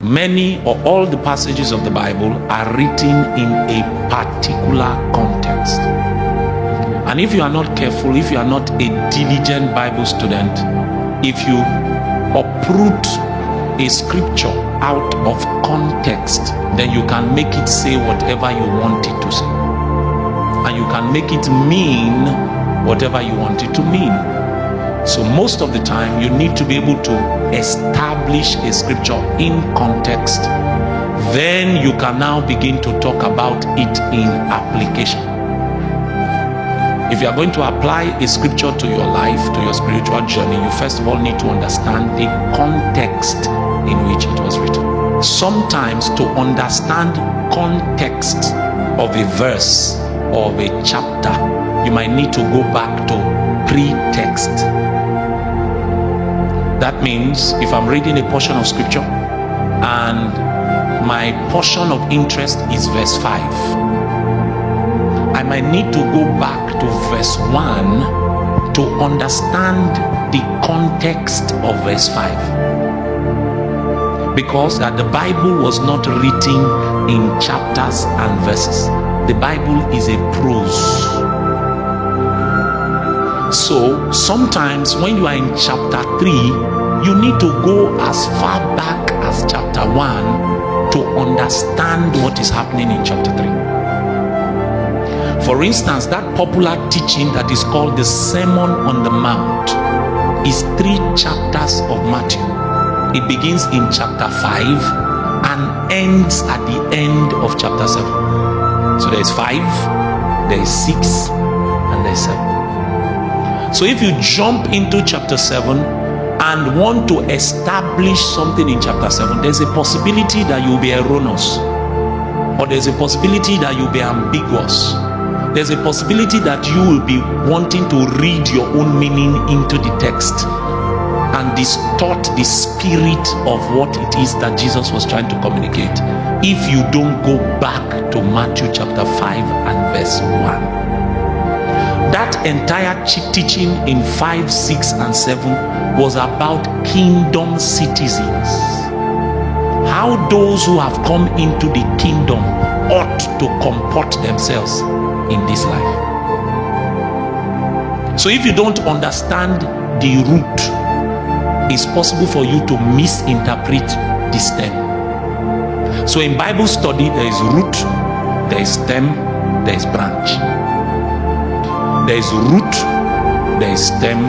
Many or all the passages of the Bible are written in a particular context. And if you are not careful, if you are not a diligent Bible student, if you uproot a scripture out of context, then you can make it say whatever you want it to say. And you can make it mean whatever you want it to mean. So most of the time, you need to be able to establish a scripture in context. Then you can now begin to talk about it in application. If you are going to apply a scripture to your life, to your spiritual journey, you first of all need to understand the context in which it was written. Sometimes to understand context of a verse or of a chapter, you might need to go back to pre-text. That means if I'm reading a portion of scripture and my portion of interest is verse 5, I might need to go back to verse 1 to understand the context of verse 5. Because that the Bible was not written in chapters and verses. The Bible is a prose. So sometimes when you are in chapter 3, you need to go as far back as chapter 1 to understand what is happening in chapter 3. For instance, that popular teaching that is called the Sermon on the Mount is 3 chapters of Matthew. It begins in chapter 5 and ends at the end of chapter 7. So there is 5, there is 6, and there is 7. So if you jump into chapter 7 and want to establish something in chapter 7, there's a possibility that you'll be erroneous, or there's a possibility that you'll be ambiguous. There's a possibility that you will be wanting to read your own meaning into the text and distort the spirit of what it is that Jesus was trying to communicate if you don't go back to Matthew chapter 5 and verse 1. That entire teaching in 5, 6, and 7 was about kingdom citizens. How those who have come into the kingdom ought to comport themselves in this life. So if you don't understand the root, it's possible for you to misinterpret the stem. So in Bible study, there is root, there is stem, there is branch. There is root, there is stem,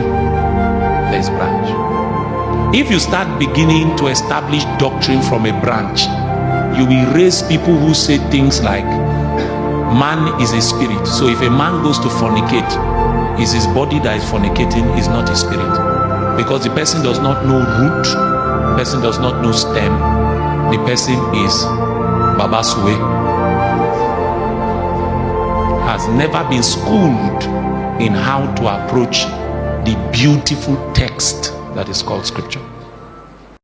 there is branch. If you start beginning to establish doctrine from a branch, you will raise people who say things like, man is a spirit. So if a man goes to fornicate, it's his body that is fornicating, is not his spirit. Because the person does not know root, the person does not know stem, the person is Babasue, has never been schooled in how to approach the beautiful text that is called scripture.